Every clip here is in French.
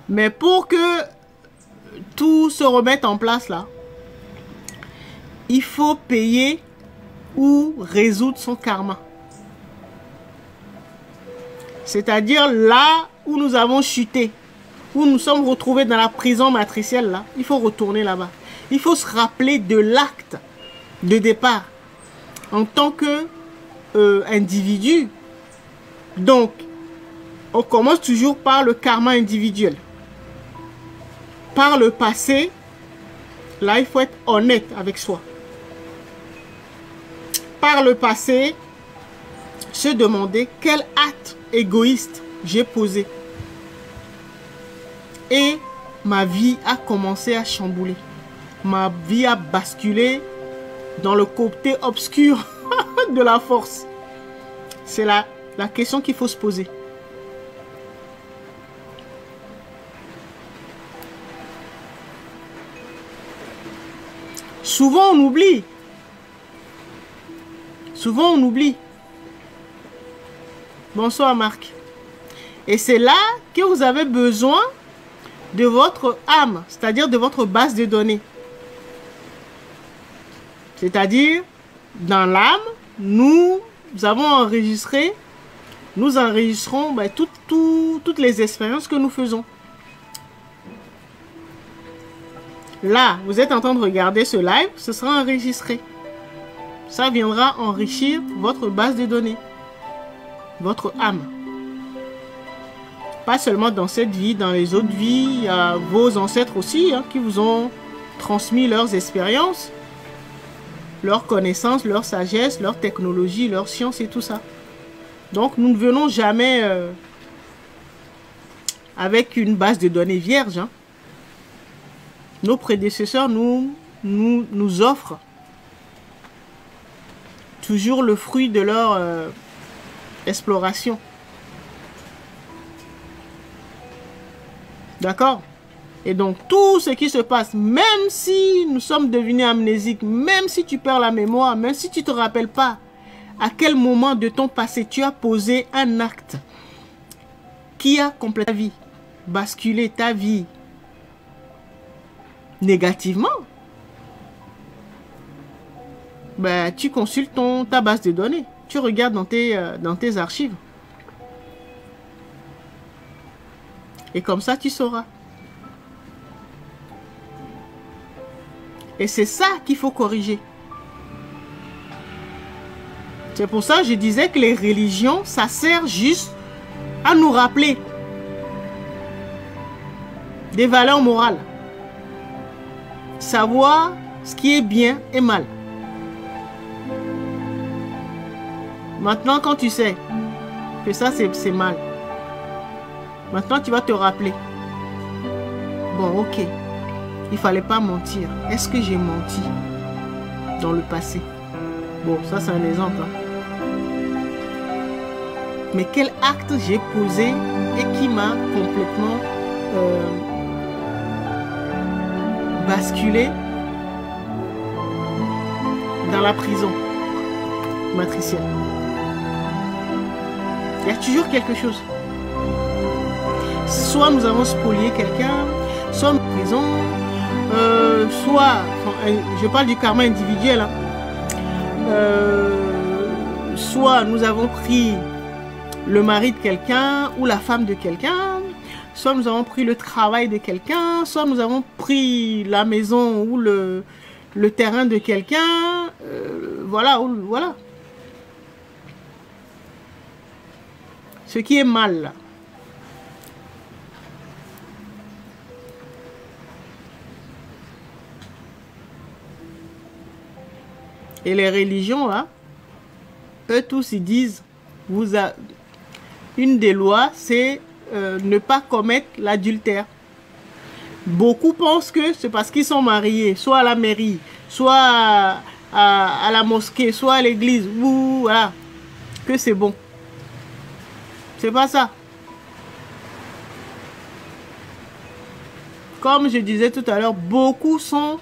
Mais pour que tout se remette en place là, il faut payer ou résoudre son karma. C'est-à-dire là où nous avons chuté, où nous sommes retrouvés dans la prison matricielle là, il faut retourner là-bas. Il faut se rappeler de l'acte de départ en tant que individu. Donc, on commence toujours par le karma individuel. Par le passé, là, il faut être honnête avec soi. Par le passé, se demander quel acte égoïste j'ai posé. Et ma vie a commencé à chambouler. Ma vie a basculé dans le côté obscur de la force. C'est la question qu'il faut se poser. Souvent on oublie. Souvent on oublie. Bonsoir Marc. Et c'est là que vous avez besoin de votre âme, c'est-à-dire de votre base de données. C'est-à-dire, dans l'âme, nous avons enregistré, nous enregistrons toutes les expériences que nous faisons. Là, vous êtes en train de regarder ce live, ce sera enregistré. Ça viendra enrichir votre base de données, votre âme. Pas seulement dans cette vie, dans les autres vies, il y a vos ancêtres aussi qui vous ont transmis leurs expériences, leurs connaissances, leur sagesse, leur technologie, leur science et tout ça. Donc nous ne venons jamais avec une base de données vierge. Nos prédécesseurs nous offrent toujours le fruit de leur exploration. D'accord? Et donc, tout ce qui se passe, même si nous sommes devenus amnésiques, même si tu perds la mémoire, même si tu ne te rappelles pas à quel moment de ton passé tu as posé un acte qui a complètement ta vie, basculé ta vie négativement, ben, tu consultes ta base de données. Tu regardes dans tes archives. Et comme ça, tu sauras. Et c'est ça qu'il faut corriger. C'est pour ça que je disais que les religions, ça sert juste à nous rappeler des valeurs morales. Savoir ce qui est bien et mal. Maintenant, quand tu sais que ça, c'est mal, maintenant, tu vas te rappeler. Bon, ok. Il ne fallait pas mentir. Est-ce que j'ai menti dans le passé? Bon, ça, c'est un exemple. Mais quel acte j'ai posé et qui m'a complètement basculé dans la prison matricielle? Il y a toujours quelque chose. Soit nous avons spolié quelqu'un, soit en prison, soit, je parle du karma individuel, soit nous avons pris le mari de quelqu'un ou la femme de quelqu'un, soit nous avons pris le travail de quelqu'un, soit nous avons pris la maison ou le terrain de quelqu'un, voilà. Ce qui est mal là. Et les religions, là, eux tous, ils disent, une des lois, c'est ne pas commettre l'adultère. Beaucoup pensent que c'est parce qu'ils sont mariés, soit à la mairie, soit à la mosquée, soit à l'église, ou voilà, que c'est bon. C'est pas ça. Comme je disais tout à l'heure, beaucoup sont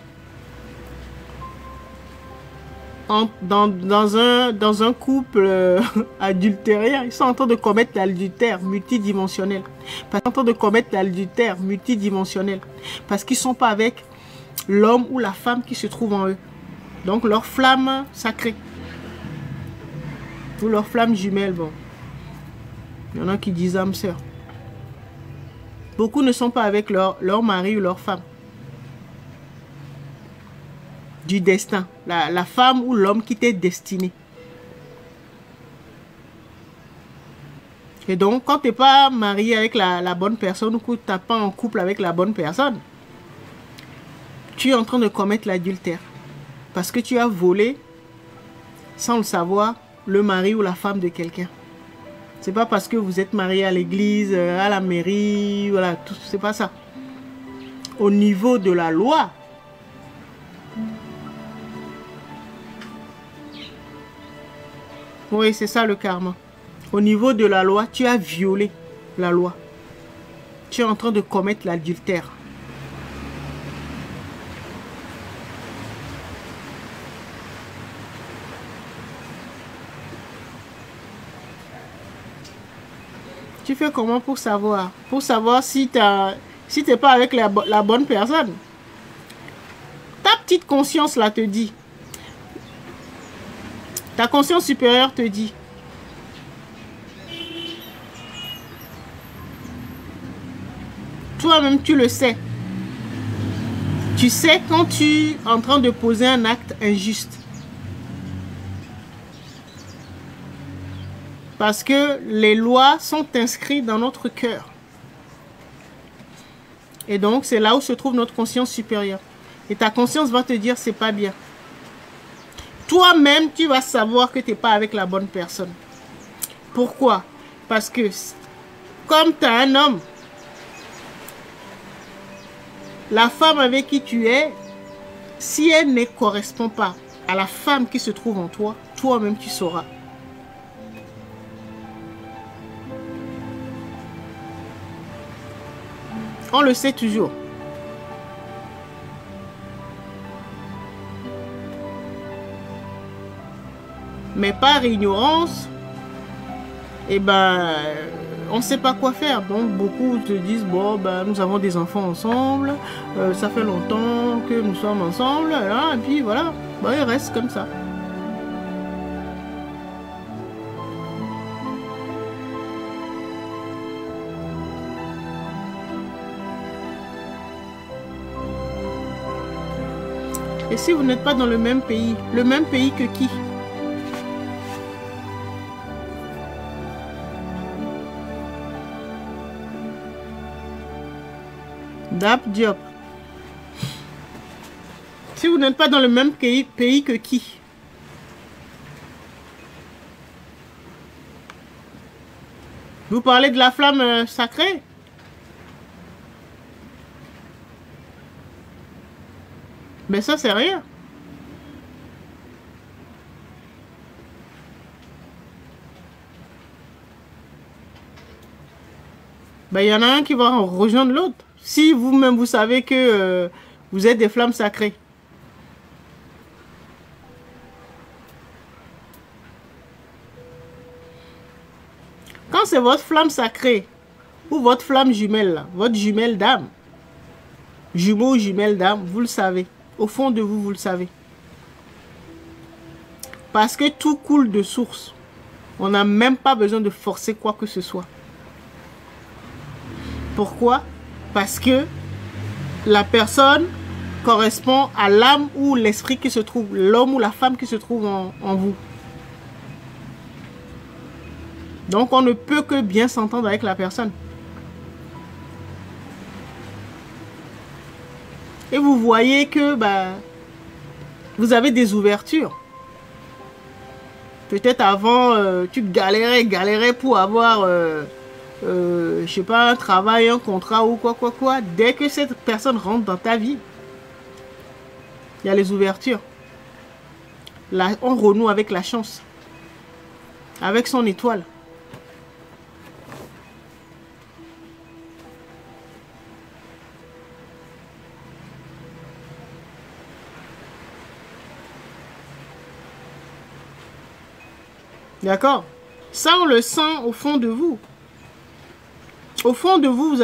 dans un couple adultérien. Ils sont en train de commettre l'adultère multidimensionnel. Ils sont en train de commettre l'adultère multidimensionnel. Parce qu'ils ne sont pas avec l'homme ou la femme qui se trouve en eux. Donc leur flamme sacrée. Ou leur flamme jumelle, bon. Il y en a qui disent âme sœur. Beaucoup ne sont pas avec leur mari ou leur femme. Du destin. La femme ou l'homme qui t'est destiné. Et donc, quand tu n'es pas marié avec la bonne personne ou que tu n'es pas en couple avec la bonne personne, tu es en train de commettre l'adultère. Parce que tu as volé, sans le savoir, le mari ou la femme de quelqu'un. C'est pas parce que vous êtes marié à l'église, à la mairie, voilà, tout, c'est pas ça. Au niveau de la loi, oui, c'est ça le karma. Au niveau de la loi, tu as violé la loi. Tu es en train de commettre l'adultère. Tu fais comment pour savoir? Pour savoir si tu n'es pas avec la bonne personne. Ta petite conscience là te dit. Ta conscience supérieure te dit. Toi-même, tu le sais. Tu sais quand tu es en train de poser un acte injuste. Parce que les lois sont inscrites dans notre cœur. Et donc, c'est là où se trouve notre conscience supérieure. Et ta conscience va te dire, c'est pas bien. Toi-même, tu vas savoir que tu n'es pas avec la bonne personne. Pourquoi? Parce que, comme tu as un homme, la femme avec qui tu es, si elle ne correspond pas à la femme qui se trouve en toi, toi-même tu sauras. On le sait toujours. Mais par ignorance, eh ben, on ne sait pas quoi faire. Donc beaucoup te disent, bon, ben, nous avons des enfants ensemble, ça fait longtemps que nous sommes ensemble, là, et puis voilà, ben, il reste comme ça. Et si vous n'êtes pas dans le même pays que qui? Dap Diop. Si vous n'êtes pas dans le même pays que qui? Vous parlez de la flamme sacrée? Mais ça, c'est rien. Ben, il y en a un qui va rejoindre l'autre. Si vous-même, vous savez que vous êtes des flammes sacrées. Quand c'est votre flamme sacrée, ou votre flamme jumelle, là, votre jumelle d'âme, jumeau ou jumelle d'âme, vous le savez. Au fond de vous, vous le savez. Parce que tout coule de source. On n'a même pas besoin de forcer quoi que ce soit. Pourquoi? Parce que la personne correspond à l'âme ou l'esprit qui se trouve, l'homme ou la femme qui se trouve en vous. Donc on ne peut que bien s'entendre avec la personne. Et vous voyez que bah, vous avez des ouvertures. Peut-être avant, tu galérais pour avoir, je sais pas, un travail, un contrat ou quoi. Dès que cette personne rentre dans ta vie, il y a les ouvertures. Là, on renoue avec la chance. Avec son étoile. D'accord? Ça, on le sent au fond de vous. Au fond de vous, vous